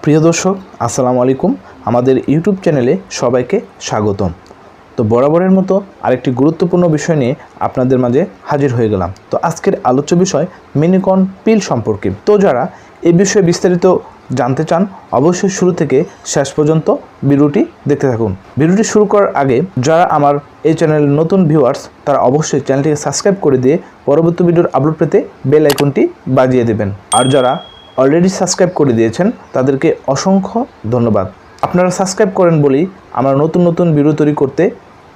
প্রিয় দর্শক আসসালামু আলাইকুম। আমাদের ইউটিউব চ্যানেলে সবাইকে স্বাগতম। তো বরাবরের মতো আরেকটি গুরুত্বপূর্ণ বিষয় নিয়ে আপনাদের মাঝে হাজির হয়ে গেলাম। তো আজকের আলোচ্য বিষয় মিনিকন পিল সম্পর্কে। তো যারা এই বিষয়ে বিস্তারিত জানতে চান অবশ্যই শুরু থেকে শেষ পর্যন্ত ভিডিওটি দেখতে থাকুন। ভিডিওটি শুরু করার আগে যারা আমার এই চ্যানেলের নতুন ভিউয়ার্স তারা অবশ্যই চ্যানেলটিকে সাবস্ক্রাইব করে দিয়ে পরবর্তী ভিডিওর আপলোড পেতে বেল আইকনটি বাজিয়ে দেবেন। আর যারা অলরেডি সাবস্ক্রাইব করে দিয়েছেন তাদেরকে অসংখ্য ধন্যবাদ। আপনারা সাবস্ক্রাইব করেন বলেই আমরা নতুন নতুন ভিডিও তৈরি করতে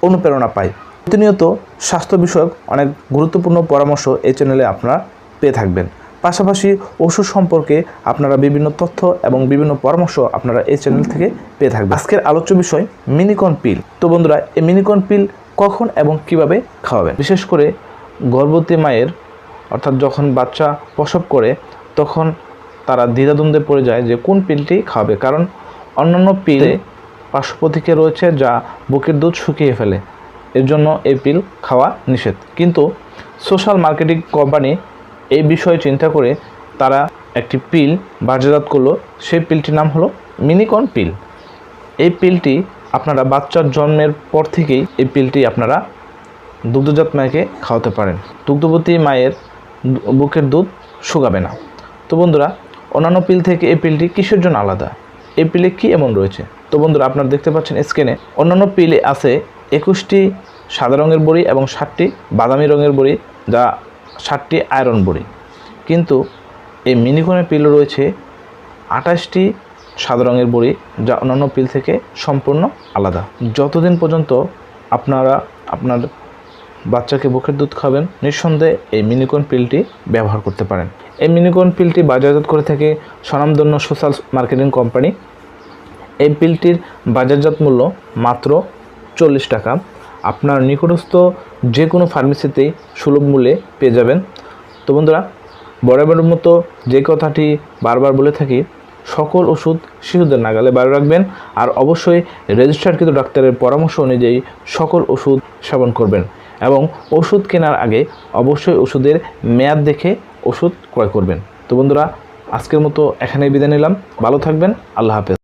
অনুপ্রেরণা পাই। প্রতিনিয়ত স্বাস্থ্য বিষয়ক অনেক গুরুত্বপূর্ণ পরামর্শ এই চ্যানেলে আপনারা পেয়ে থাকবেন। পাশাপাশি ওষুধ সম্পর্কে আপনারা বিভিন্ন তথ্য এবং বিভিন্ন পরামর্শ আপনারা এই চ্যানেল থেকে পেয়ে থাকবেন। আজকের আলোচ্য বিষয় মিনিকন পিল। তো বন্ধুরা, এই মিনিকন পিল কখন এবং কিভাবে খাওয়াবেন? বিশেষ করে গর্ভবতী মায়ের অর্থাৎ যখন বাচ্চা প্রসব করে তখন তারা দ্বিধাদ্বন্দ্বে পড়ে যায় যে কোন পিলটি খাওয়াবে। কারণ অন্যান্য পিলে পার্শ্বপ্রতিক্রিয়া রয়েছে যা বুকের দুধ শুকিয়ে ফেলে, এর জন্য এই পিল খাওয়া নিষেধ। কিন্তু সোশ্যাল মার্কেটিং কোম্পানি এই বিষয়ে চিন্তা করে তারা একটি পিল বাজারজাত করলো। সেই পিলটির নাম হলো মিনিকন পিল। এই পিলটি আপনারা বাচ্চার জন্মের পর থেকেই এই পিলটি আপনারা দুগ্ধজাত মাকে খাওয়াতে পারেন। দুগ্ধবতী মায়ের বুকের দুধ শুকাবে না। তো বন্ধুরা, অন্যান্য পিল থেকে এই পিলটি কিসের জন্য আলাদা? এই পিলে কী এমন রয়েছে? তো বন্ধুরা, আপনারা দেখতে পাচ্ছেন স্ক্রিনে অন্যান্য পিলে আছে 21টি সাদা রঙের বড়ি এবং 7টি বাদামি রঙের বড়ি, যা 7টি আয়রন বড়ি। কিন্তু এই মিনিকনের পিলে রয়েছে 28টি সাদা রঙের বড়ি, যা অন্যান্য পিল থেকে সম্পূর্ণ আলাদা। যতদিন পর্যন্ত আপনারা আপনার বাচ্চাকে বুকের দুধ খাবেন, নিঃসন্দেহে এই মিনিকন পিলটি ব্যবহার করতে পারেন। এই মিনিকন পিলটি বাজারজাত করে থাকে স্বনামধন্য সোশ্যাল মার্কেটিং কোম্পানি। এই পিলটির বাজারজাত মূল্য মাত্র 40 টাকা। আপনার নিকটস্থ যে কোনো ফার্মেসিতেই সুলভ মূল্যে পেয়ে যাবেন। তো বন্ধুরা, বরাবরের মতো যে কথাটি বারবার বলে থাকি, সকল ওষুধ শিশুদের নাগালে বাইরে রাখবেন। আর অবশ্যই রেজিস্টারকৃত ডাক্তারের পরামর্শ অনুযায়ী সকল ওষুধ সেবন করবেন এবং ওষুধ কেনার আগে অবশ্যই ওষুধের মেয়াদ দেখে ওষুধ ক্রয় করবেন। তো বন্ধুরা, আজকের মতো এখানেই বিদায় নিলাম। ভালো থাকবেন। আল্লাহ হাফেজ।